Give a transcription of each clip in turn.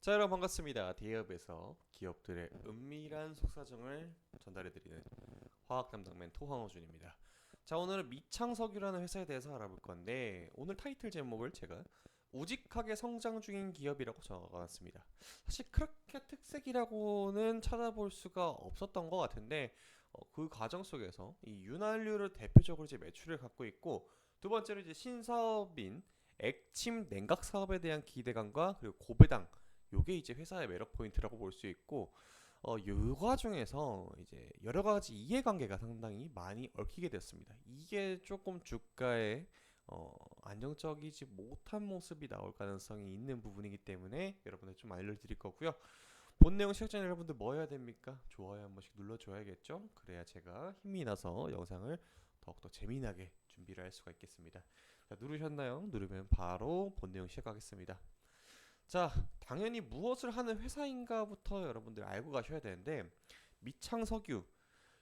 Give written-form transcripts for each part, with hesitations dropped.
자, 여러분 반갑습니다. 대기업에서 기업들의 은밀한 속사정을 전달해드리는 화학 담당맨 토황호준입니다. 자, 오늘은 미창석유라는 회사에 대해서 알아볼 건데 오늘 타이틀 제목을 제가 우직하게 성장 중인 기업이라고 적어놨습니다. 사실 그렇게 특색이라고는 찾아볼 수가 없었던 것 같은데 그 과정 속에서 이 윤활유를 대표적으로 이제 매출을 갖고 있고, 두 번째로 이제 신사업인 액침 냉각 사업에 대한 기대감과 그리고 고배당, 요게 이제 회사의 매력 포인트라고 볼 수 있고, 요 과정에서 이제 여러 가지 이해관계가 상당히 많이 얽히게 됐습니다. 이게 조금 주가에 안정적이지 못한 모습이 나올 가능성이 있는 부분이기 때문에 여러분들 좀 알려드릴 거고요. 본 내용 시청자 여러분들 뭐 해야 됩니까? 좋아요 한 번씩 눌러줘야겠죠? 그래야 제가 힘이 나서 영상을 더욱더 재미나게 준비를 할 수가 있겠습니다. 자, 누르셨나요? 누르면 바로 본 내용 시작하겠습니다. 자, 당연히 무엇을 하는 회사인가부터 여러분들 알고 가셔야 되는데, 미창석유,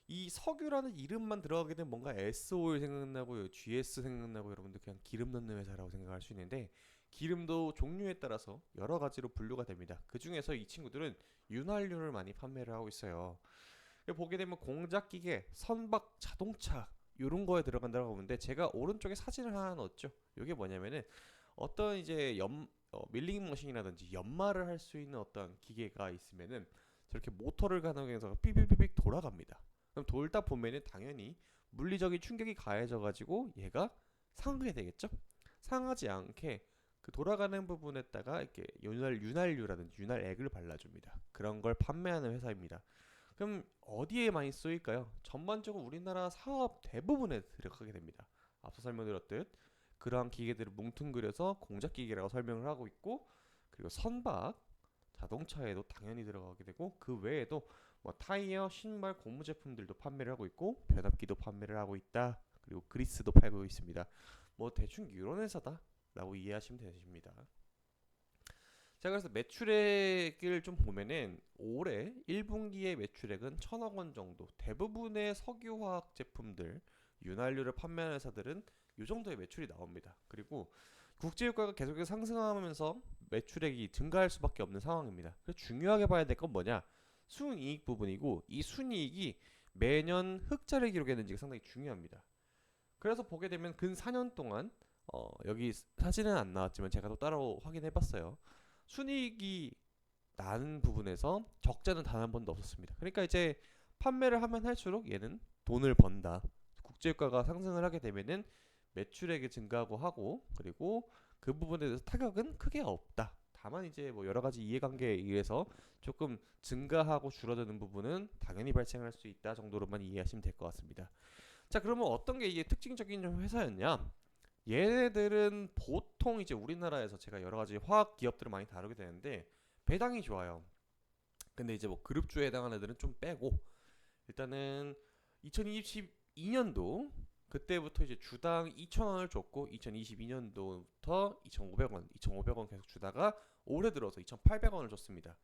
이 석유라는 이름만 들어가게 되면 뭔가 S-오일 생각나고요, GS 생각나고, 여러분들 그냥 기름 넣는 회사라고 생각할 수 있는데, 기름도 종류에 따라서 여러 가지로 분류가 됩니다. 그 중에서 이 친구들은 윤활유를 많이 판매를 하고 있어요. 보게 되면 공작기계, 선박, 자동차 이런 거에 들어간다고 보는데, 제가 오른쪽에 사진을 하나 넣었죠. 이게 뭐냐면은 어떤 이제 밀링 머신이라든지 연마를 할 수 있는 어떤 기계가 있으면은 저렇게 모터를 가동해서 삐삐삐삐 돌아갑니다. 그럼 돌다 보면은 당연히 물리적인 충격이 가해져 가지고 얘가 상하게 되겠죠. 상하지 않게 그 돌아가는 부분에다가 이렇게 윤활유라든지 윤활액을 발라줍니다. 그런 걸 판매하는 회사입니다. 그럼 어디에 많이 쓰일까요? 전반적으로 우리나라 사업 대부분에 들어가게 됩니다. 앞서 설명드렸듯 그러한 기계들을 뭉뚱그려서 공작기계라고 설명을 하고 있고, 그리고 선박, 자동차에도 당연히 들어가게 되고, 그 외에도 뭐 타이어, 신발, 고무 제품들도 판매를 하고 있고, 변압기도 판매를 하고 있다. 그리고 그리스도 팔고 있습니다. 뭐 대충 이런 회사다라고 이해하시면 되십니다. 자, 그래서 매출액을 좀 보면은 올해 1분기의 매출액은 1,000억 원 정도. 대부분의 석유화학 제품들, 윤활유를 판매하는 회사들은 이 정도의 매출이 나옵니다. 그리고 국제유가가 계속해서 상승하면서 매출액이 증가할 수밖에 없는 상황입니다. 그래서 중요하게 봐야 될 건 뭐냐? 순이익 부분이고, 이 순이익이 매년 흑자를 기록했는지가 상당히 중요합니다. 그래서 보게 되면 근 4년 동안 여기 사진은 안 나왔지만 제가 또 따로 확인해봤어요. 순이익이 나는 부분에서 적자는 단 한 번도 없었습니다. 그러니까 이제 판매를 하면 할수록 얘는 돈을 번다. 국제유가가 상승을 하게 되면은 매출액이 증가하고 하고, 그리고 그 부분에 대해서 타격은 크게 없다. 다만 이제 뭐 여러 가지 이해관계에 의해서 조금 증가하고 줄어드는 부분은 당연히 발생할 수 있다 정도로만 이해하시면 될 것 같습니다. 자, 그러면 어떤 게 이게 특징적인 회사였냐? 얘네들은 보통 이제 우리나라에서 제가 여러 가지 화학 기업들을 많이 다루게 되는데 배당이 좋아요. 근데 이제 뭐 그룹주에 해당하는 애들은 좀 빼고, 일단은 2022년도 그때부터 이제 주당 2,000원을 줬고, 2022년도부터 2,500원, 2,500원 계속 주다가 올해 들어서 2,800원을 줬습니다.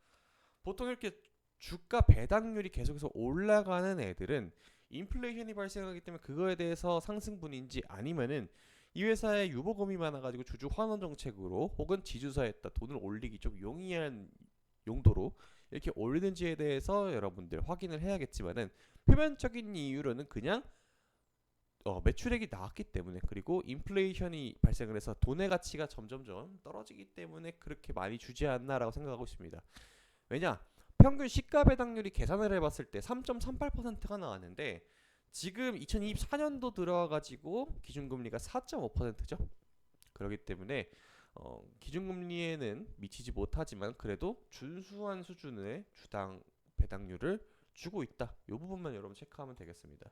보통 이렇게 주가 배당률이 계속해서 올라가는 애들은 인플레이션이 발생하기 때문에 그거에 대해서 상승분인지, 아니면은 이 회사에 유보금이 많아가지고 주주 환원 정책으로 혹은 지주사에다 돈을 올리기 좀 용이한 용도로 이렇게 올리는지에 대해서 여러분들 확인을 해야겠지만은, 표면적인 이유로는 그냥 매출액이 나왔기 때문에, 그리고 인플레이션이 발생을 해서 돈의 가치가 점점점 떨어지기 때문에 그렇게 많이 주지 않나라고 생각하고 있습니다. 왜냐? 평균 시가 배당률이 계산을 해봤을 때 3.38%가 나왔는데, 지금 2024년도 들어와가지고 기준금리가 4.5%죠. 그렇기 때문에 기준금리에는 미치지 못하지만 그래도 준수한 수준의 주당 배당률을 주고 있다. 이 부분만 여러분 체크하면 되겠습니다.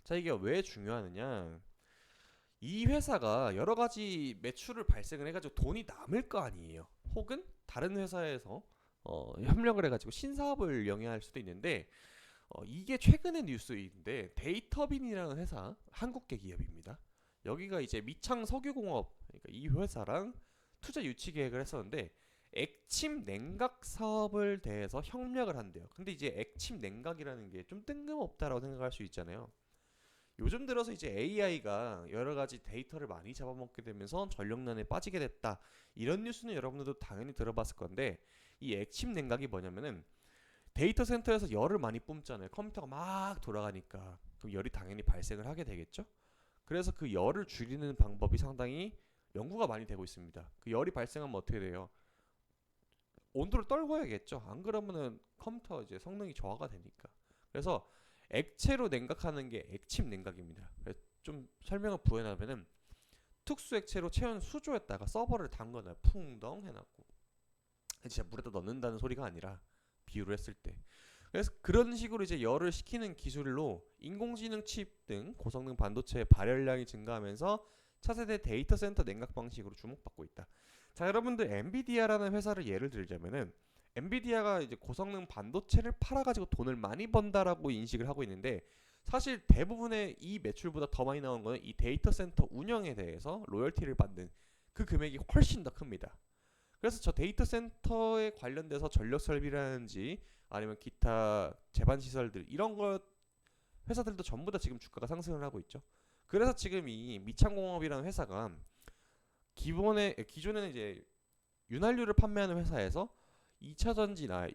자, 이게 왜 중요하느냐? 이 회사가 여러 가지 매출을 발생을 해가지고 돈이 남을 거 아니에요. 혹은 다른 회사에서 협력을 해가지고 신사업을 영위할 수도 있는데, 이게 최근의 뉴스인데 데이터빈이라는 회사, 한국계 기업입니다. 여기가 이제 미창 석유공업, 그러니까 이 회사랑 투자 유치 계획을 했었는데 액침 냉각 사업을 대해서 협력을 한대요. 근데 이제 액침 냉각이라는 게 좀 뜬금없다라고 생각할 수 있잖아요. 요즘 들어서 이제 AI가 여러 가지 데이터를 많이 잡아먹게 되면서 전력난에 빠지게 됐다. 이런 뉴스는 여러분들도 당연히 들어봤을 건데 이 액침 냉각이 뭐냐면은 데이터 센터에서 열을 많이 뿜잖아요. 컴퓨터가 막 돌아가니까. 그럼 열이 당연히 발생을 하게 되겠죠? 그래서 그 열을 줄이는 방법이 상당히 연구가 많이 되고 있습니다. 그 열이 발생하면 어떻게 돼요? 온도를 떨궈야겠죠. 안 그러면은 컴퓨터 이제 성능이 저하가 되니까. 그래서 액체로 냉각하는 게 액침 냉각입니다. 그래서 좀 설명을 부연하면은 특수 액체로 채운 수조에다가 서버를 담거나 풍덩 해놨고 진짜 물에다 넣는다는 소리가 아니라 비유를 했을 때 그래서 그런 식으로 이제 열을 식히는 기술로 인공지능 칩 등 고성능 반도체의 발열량이 증가하면서 차세대 데이터 센터 냉각 방식으로 주목받고 있다. 자, 여러분들 엔비디아라는 회사를 예를 들자면은 엔비디아가 이제 고성능 반도체를 팔아가지고 돈을 많이 번다라고 인식을 하고 있는데 사실 대부분의 이 매출보다 더 많이 나온 거는 이 데이터 센터 운영에 대해서 로열티를 받는 그 금액이 훨씬 더 큽니다. 그래서 저 데이터 센터에 관련돼서 전력 설비라든지 아니면 기타 제반 시설들 이런 것 회사들도 전부 다 지금 주가가 상승을 하고 있죠. 그래서 지금 이 미창공업이라는 회사가 기존에는 이제 윤활유를 판매하는 회사에서 2차 전지나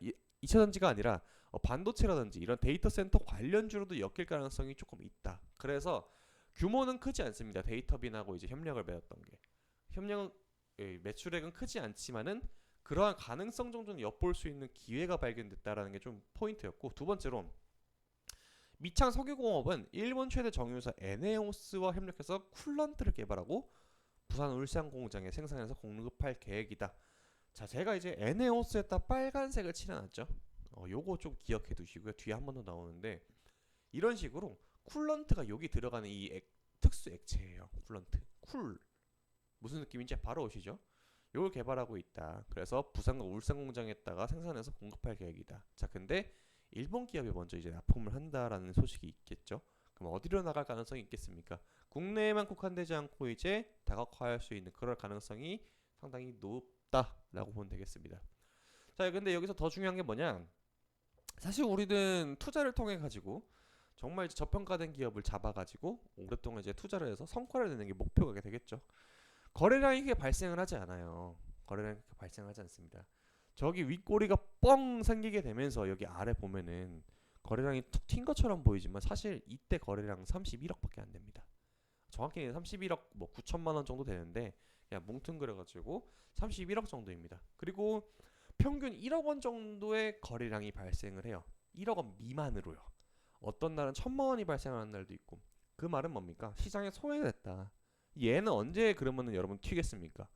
2차 전지가 아니라 반도체라든지 이런 데이터 센터 관련주로도 엮일 가능성이 조금 있다. 그래서 규모는 크지 않습니다. 데이터빈하고 이제 협력을 맺었던 게 협력은 매출액은 크지 않지만은 그러한 가능성 정도는 엿볼 수 있는 기회가 발견됐다라는 게 좀 포인트였고 두 번째로 미창 석유공업은 일본 최대 정유사 에네오스와 협력해서 쿨런트를 개발하고 부산 울산 공장에 생산해서 공급할 계획이다. 자, 제가 이제 에네오스에다 빨간색을 칠해놨죠. 요거 좀 기억해 두시고요. 뒤에 한 번 더 나오는데 이런 식으로 쿨런트가 여기 들어가는 특수 액체예요. 쿨런트. 쿨. 무슨 느낌인지 바로 오시죠? 요걸 개발하고 있다. 그래서 부산과 울산 공장에다가 생산해서 공급할 계획이다. 자, 근데 일본 기업이 먼저 이제 납품을 한다라는 소식이 있겠죠. 그럼 어디로 나갈 가능성이 있겠습니까? 국내에만 국한되지 않고 이제 다각화할 수 있는 그럴 가능성이 상당히 높다라고 보면 되겠습니다. 자, 근데 여기서 더 중요한 게 뭐냐? 사실 우리는 투자를 통해 가지고 정말 저평가된 기업을 잡아가지고 오랫동안 이제 투자를 해서 성과를 내는 게 목표가 되겠죠. 거래량이 이게 발생을 하지 않아요. 거래량이 발생하지 않습니다. 저기 윗꼬리가 뻥 생기게 되면서 여기 아래 보면은 거래량이 툭 튄 것처럼 보이지만 사실 이때 거래량 31억밖에 안 됩니다. 정확히는 31억 뭐 9천만 원 정도 되는데 그냥 뭉뚱그려가지고 31억 정도입니다. 그리고 평균 1억 원 정도의 거래량이 발생을 해요. 1억 원 미만으로요. 어떤 날은 1,000만 원이 발생하는 날도 있고 그 말은 뭡니까? 시장에 소외됐다. 얘는 언제 그러면은 여러분 튀겠습니까?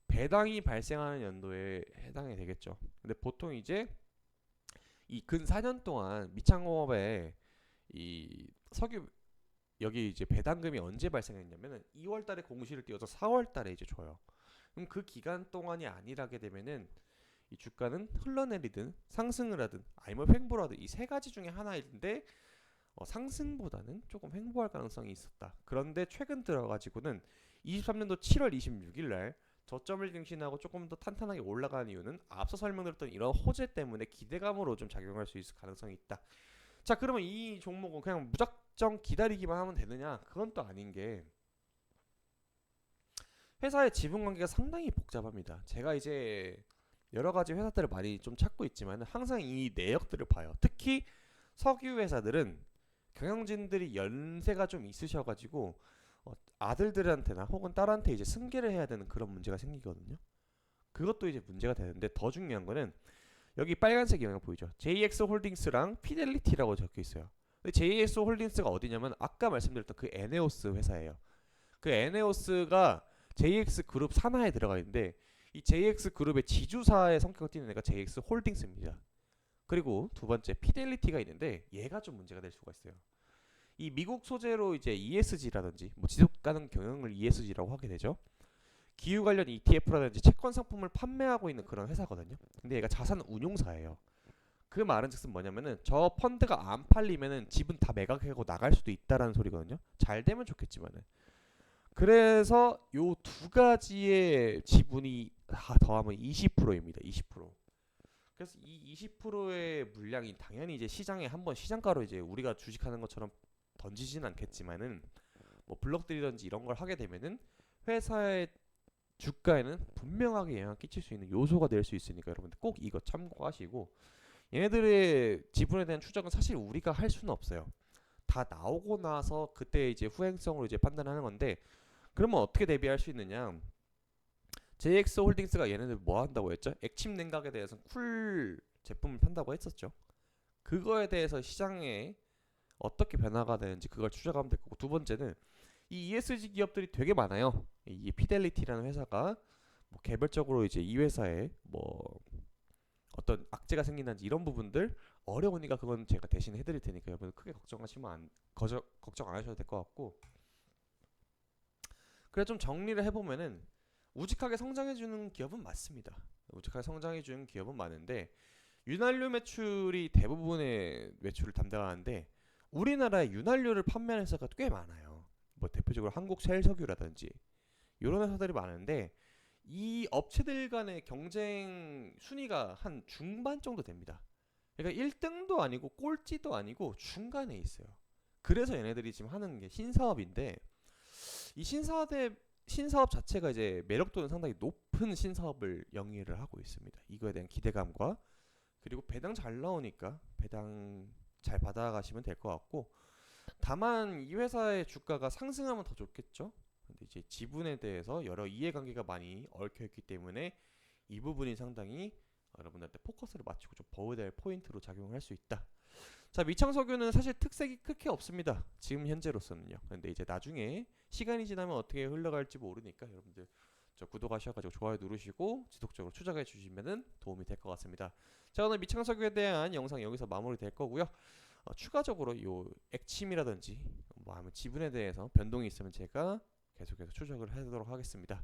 배당이 발생하는 연도에 해당이 되겠죠. 근데 보통 이제 이 근 4년 동안 미창공업에 이 석유 여기 이제 배당금이 언제 발생했냐면은 2월 달에 공시를 띄워서 4월 달에 이제 줘요. 그럼 그 기간 동안이 아니라게 되면은 이 주가는 흘러내리든 상승을 하든 아니면 횡보를 하든 이 세 가지 중에 하나인데 상승보다는 조금 횡보할 가능성이 있었다. 그런데 최근 들어가지고는 23년도 7월 26일 날 저점을 갱신하고 조금 더 탄탄하게 올라가는 이유는 앞서 설명드렸던 이런 호재 때문에 기대감으로 좀 작용할 수 있을 가능성이 있다. 자, 그러면 이 종목은 그냥 무작정 기다리기만 하면 되느냐? 그건 또 아닌 게 회사의 지분 관계가 상당히 복잡합니다. 제가 이제 여러 가지 회사들을 많이 좀 찾고 있지만 항상 이 내역들을 봐요. 특히 석유 회사들은 경영진들이 연세가 좀 있으셔가지고 아들들한테나 혹은 딸한테 이제 승계를 해야 되는 그런 문제가 생기거든요. 그것도 이제 문제가 되는데 더 중요한 거는 여기 빨간색 영향 보이죠? JX 홀딩스랑 피델리티라고 적혀 있어요. 근데 JX 홀딩스가 어디냐면 아까 말씀드렸던 그 에네오스 회사예요. 그 에네오스가 JX 그룹 산하에 들어가 있는데 이 JX 그룹의 지주사의 성격을 띠는 애가 JX 홀딩스입니다. 그리고 두 번째 피델리티가 있는데 얘가 좀 문제가 될 수가 있어요. 이 미국 소재로 이제 ESG라든지 뭐 지속 가능 경영을 ESG라고 하게 되죠. 기후 관련 ETF라든지 채권 상품을 판매하고 있는 그런 회사거든요. 근데 얘가 자산 운용사예요. 그 말은즉슨 뭐냐면은 저 펀드가 안 팔리면은 지분 다 매각하고 나갈 수도 있다라는 소리거든요. 잘 되면 좋겠지만은. 그래서 요 두 가지의 지분이 다 더하면 20%입니다. 20%. 그래서 이 20%의 물량이 당연히 이제 시장에 한번 시장가로 이제 우리가 주식하는 것처럼 던지진 않겠지만은 뭐 블럭들이든지 이런 걸 하게 되면은 회사의 주가에는 분명하게 영향을 끼칠 수 있는 요소가 될 수 있으니까 여러분들 꼭 이거 참고하시고, 얘네들의 지분에 대한 추적은 사실 우리가 할 수는 없어요. 다 나오고 나서 그때 이제 후행성으로 이제 판단하는 건데, 그러면 어떻게 대비할 수 있느냐? JX 홀딩스가 얘네들 뭐 한다고 했죠? 액침 냉각에 대해서 쿨 제품을 판다고 했었죠. 그거에 대해서 시장에 어떻게 변화가 되는지 그걸 추적하면 될 거고, 두 번째는 이 ESG 기업들이 되게 많아요. 이 피델리티라는 회사가 뭐 개별적으로 이제 이 회사에 뭐 어떤 악재가 생긴다든지 이런 부분들 어려우니까 그건 제가 대신 해드릴 테니까 여러분 크게 걱정 안 하셔도 될 것 같고, 그래 좀 정리를 해보면은 우직하게 성장해주는 기업은 맞습니다. 우직하게 성장해주는 기업은 많은데 윤활유 매출이 대부분의 매출을 담당하는데 우리나라에 윤활유를 판매하는 회사가 꽤 많아요. 뭐 대표적으로 한국셰일석유라든지 이런 회사들이 많은데 이 업체들 간의 경쟁 순위가 한 중반 정도 됩니다. 그러니까 1등도 아니고 꼴찌도 아니고 중간에 있어요. 그래서 얘네들이 지금 하는 게 신사업인데, 이 신사업 자체가 이제 매력도는 상당히 높은 신사업을 영위를 하고 있습니다. 이거에 대한 기대감과, 그리고 배당 잘 나오니까 배당 잘 받아가시면 될 것 같고, 다만 이 회사의 주가가 상승하면 더 좋겠죠. 근데 이제 지분에 대해서 여러 이해관계가 많이 얽혀 있기 때문에 이 부분이 상당히 여러분들한테 포커스를 맞추고 좀 보호해야 될 포인트로 작용할 수 있다. 자, 미창석유는 사실 특색이 크게 없습니다. 지금 현재로서는요. 근데 이제 나중에 시간이 지나면 어떻게 흘러갈지 모르니까 여러분들 저 구독하셔가지고 좋아요 누르시고 지속적으로 추적해 주시면은 도움이 될 것 같습니다. 자, 오늘 미창석유에 대한 영상 여기서 마무리 될 거고요. 추가적으로 요 액침이라든지 뭐 하면 지분에 대해서 변동이 있으면 제가 계속해서 추적을 하도록 하겠습니다.